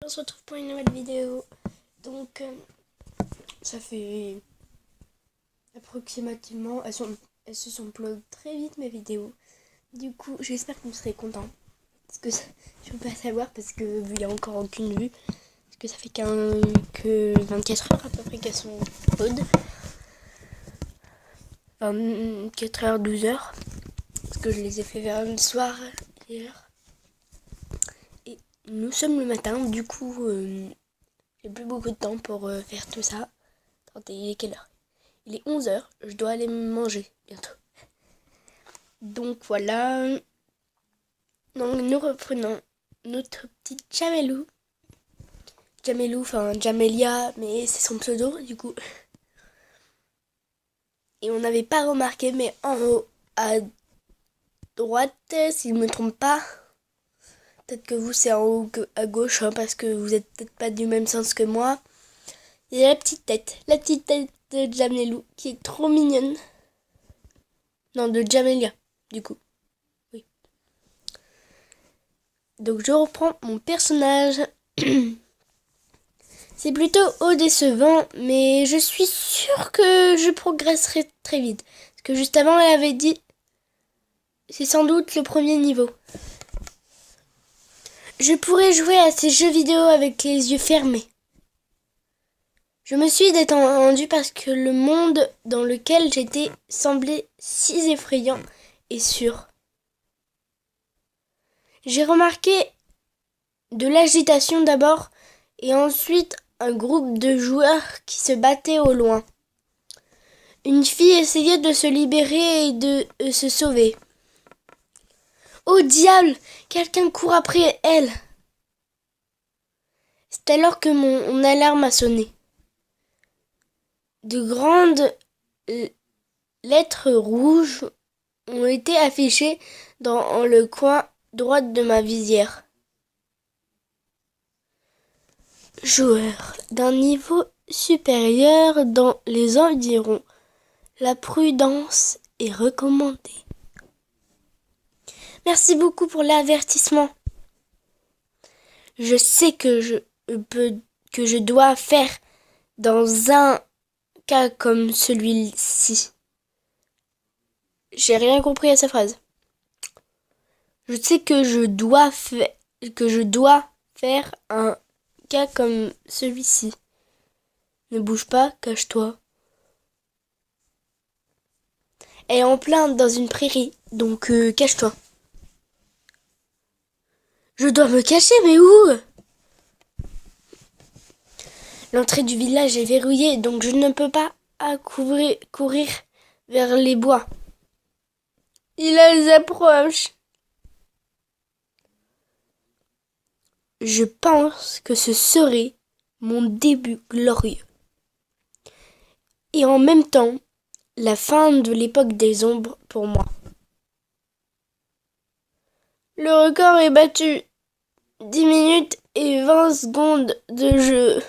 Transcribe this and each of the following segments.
On se retrouve pour une nouvelle vidéo. Donc, ça fait approximativement... Elles se sont upload très vite mes vidéos. Du coup, j'espère que vous serez contents. Parce que je peux pas savoir parce que vu il n'y a encore aucune vue. Parce que ça fait que 24 heures à peu près qu'elles sont upload. 24 heures, 12 heures. Parce que je les ai fait vers le soir hier. Et nous sommes le matin, du coup... j'ai plus beaucoup de temps pour faire tout ça. Attendez, il est quelle heure? Il est 11 heures. Je dois aller manger bientôt. Donc voilà. Donc nous reprenons notre petite Jamelou. Jamelou, enfin Jamelia, mais c'est son pseudo du coup. Et on n'avait pas remarqué, mais en haut à droite, si je ne me trompe pas. Peut-être que vous c'est en haut à gauche, hein, parce que vous n'êtes peut-être pas du même sens que moi. Il y a la petite tête de Jamelou qui est trop mignonne. Non, de Jamelia, du coup. Oui. Donc je reprends mon personnage. C'est plutôt décevant, mais je suis sûre que je progresserai très vite. Parce que juste avant, elle avait dit, c'est sans doute le premier niveau. Je pourrais jouer à ces jeux vidéo avec les yeux fermés. Je me suis détendue parce que le monde dans lequel j'étais semblait si effrayant et sûr. J'ai remarqué de l'agitation d'abord et ensuite un groupe de joueurs qui se battaient au loin. Une fille essayait de se libérer et de se sauver. Oh diable! Quelqu'un court après elle! C'est alors que mon alarme a sonné. De grandes lettres rouges ont été affichées dans le coin droit de ma visière. Joueur d'un niveau supérieur dans les environs. La prudence est recommandée. Merci beaucoup pour l'avertissement. Je sais que je dois faire dans un cas comme celui-ci. J'ai rien compris à sa phrase. Je sais que je dois faire un cas comme celui-ci. Ne bouge pas, cache-toi. Elle est en plein dans une prairie, donc cache-toi. Je dois me cacher, mais où? L'entrée du village est verrouillée, donc je ne peux pas courir vers les bois. Ils approchent. Je pense que ce serait mon début glorieux. Et en même temps, la fin de l'époque des ombres pour moi. Le record est battu. 10 minutes et 20 secondes de jeu.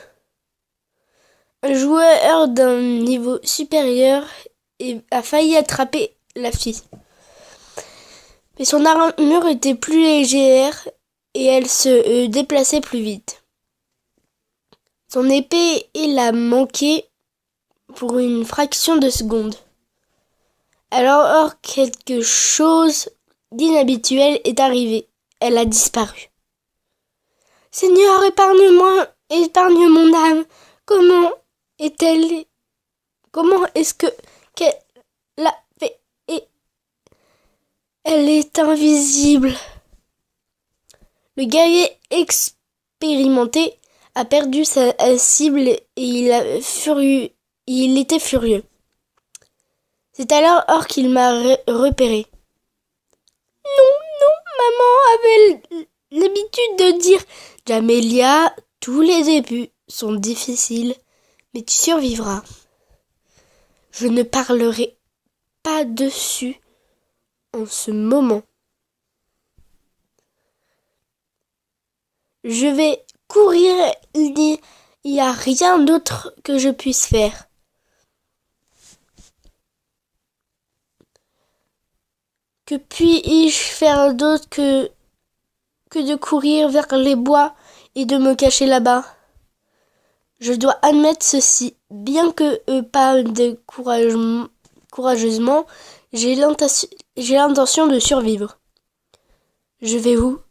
Un joueur d'un niveau supérieur a failli attraper la fille. Mais son armure était plus légère et elle se déplaçait plus vite. Son épée, il a manqué pour une fraction de seconde. Alors quelque chose d'inhabituel est arrivé. Elle a disparu. Seigneur, épargne-moi, épargne mon âme. Comment est-ce qu'elle l'a fait? Et elle est invisible. Le guerrier expérimenté a perdu sa cible et il était furieux. C'est alors qu'il m'a repéré. Non, maman avait l'habitude de dire « Jamelia, tous les débuts sont difficiles, mais tu survivras. » Je ne parlerai pas dessus en ce moment. Je vais courir, il n'y a rien d'autre que je puisse faire. Que puis-je faire d'autre que de courir vers les bois et de me cacher là-bas. Je dois admettre ceci, bien que pas courageusement, j'ai l'intention de survivre. Je vais où?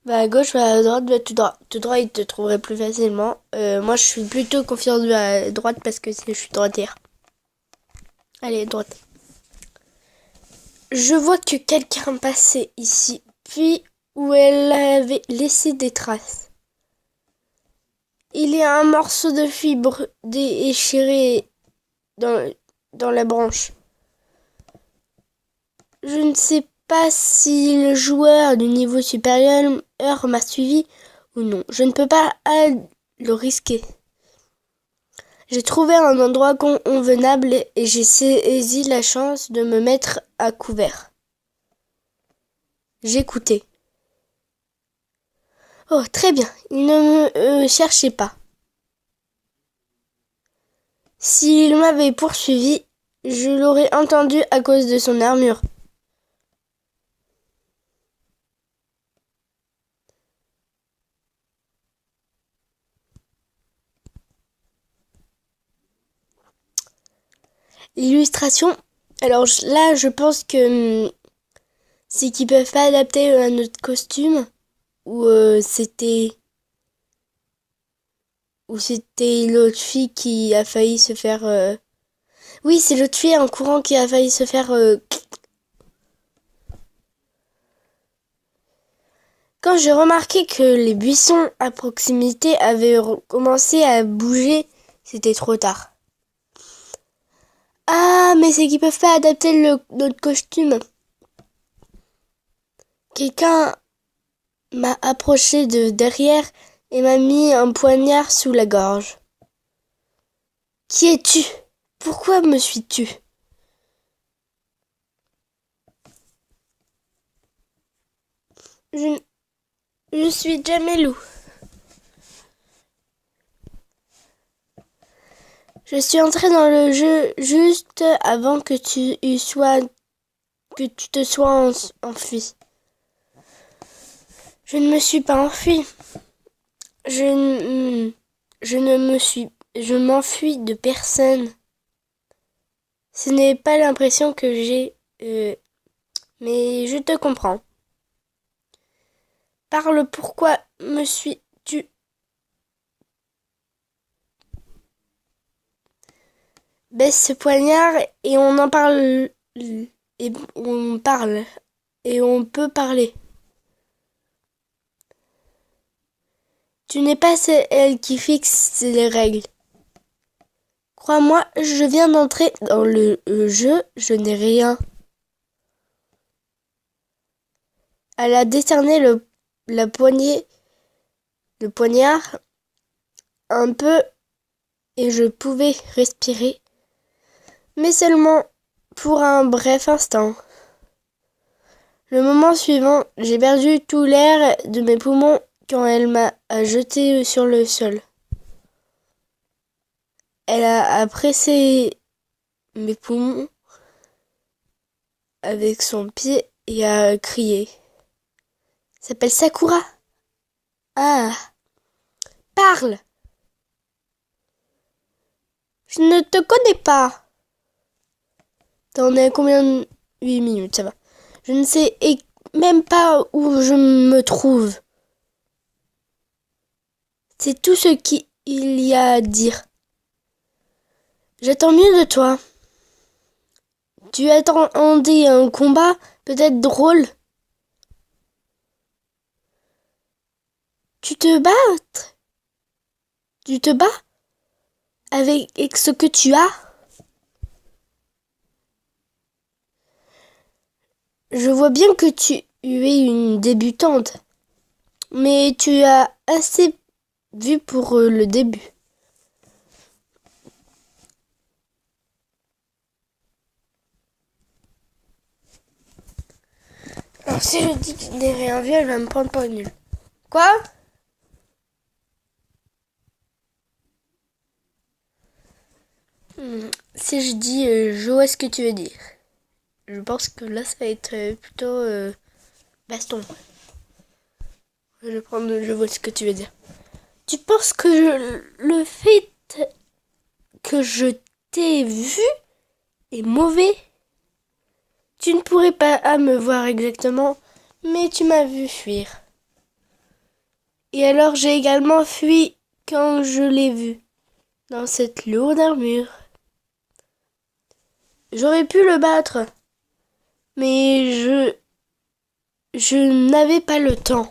Va à gauche, va à droite, va tout droit. Tout droit, il te trouverait plus facilement. Moi, je suis plutôt confiante de la droite parce que je suis droitière. Allez, droite. Je vois que quelqu'un passait ici, puis où elle avait laissé des traces. Il y a un morceau de fibre déchiré dans la branche. Je ne sais pas si le joueur du niveau supérieur m'a suivi ou non. Je ne peux pas le risquer. J'ai trouvé un endroit convenable et j'ai saisi la chance de me mettre à couvert. J'écoutais. Oh, très bien, il ne me cherchait pas. S'il m'avait poursuivi, je l'aurais entendu à cause de son armure. L'illustration, alors là, je pense que c'est qu'ils peuvent pas adapter à notre costume, ou c'était l'autre fille qui a failli se faire... Oui, c'est l'autre fille en courant qui a failli se faire... Quand j'ai remarqué que les buissons à proximité avaient commencé à bouger, c'était trop tard. Ah, mais c'est qu'ils peuvent pas adapter notre costume. Quelqu'un m'a approché de derrière et m'a mis un poignard sous la gorge. Qui es-tu? Pourquoi me suis-tu? Je suis Jamelou. Je suis entré dans le jeu juste avant que tu te sois enfui. Je ne me suis pas enfui. Je m'enfuis de personne. Ce n'est pas l'impression que j'ai, mais je te comprends. Parle, pourquoi me suis-tu? Baisse ce poignard et on en parle. Et on parle. Et on peut parler. Tu n'es pas celle qui fixe les règles. Crois-moi, je viens d'entrer dans le jeu, je n'ai rien. Elle a décerné le poignard un peu et je pouvais respirer, mais seulement pour un bref instant. Le moment suivant, j'ai perdu tout l'air de mes poumons quand elle m'a jeté sur le sol. Elle a pressé mes poumons avec son pied et a crié. S'appelle Sakura. Ah, parle. Je ne te connais pas. T'en es à combien? 8 minutes, ça va. Je ne sais même pas où je me trouve. C'est tout ce qu'il y a à dire. J'attends mieux de toi. Tu attendais un combat peut-être drôle. Tu te bats? Tu te bats avec ce que tu as? Je vois bien que tu es une débutante, mais tu as assez vu pour le début. Alors si je dis que je n'ai rien vu, elle va me prendre pour une nulle. Quoi? Si je dis je vois ce que tu veux dire. Je pense que là ça va être plutôt baston. Je vois ce que tu veux dire. Tu penses que le fait que je t'ai vu est mauvais? Tu ne pourrais pas me voir exactement, mais tu m'as vu fuir. Et alors j'ai également fui quand je l'ai vu, dans cette lourde armure. J'aurais pu le battre, mais je n'avais pas le temps.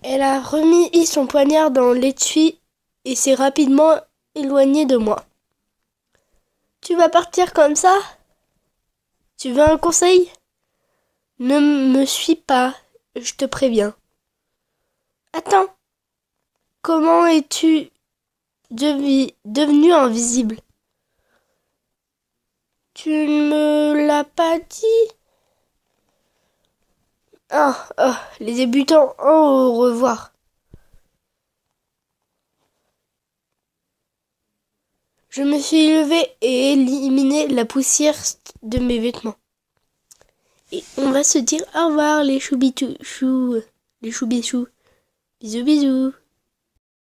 Elle a remis son poignard dans l'étui et s'est rapidement éloignée de moi. Tu vas partir comme ça? Tu veux un conseil? Ne me suis pas, je te préviens. Attends, comment es-tu devenu invisible? Tu ne me l'as pas dit? Les débutants, au revoir. Je me suis levée et éliminé la poussière de mes vêtements. Et on va se dire au revoir les choubichous. Les choubichous. Bisous bisous.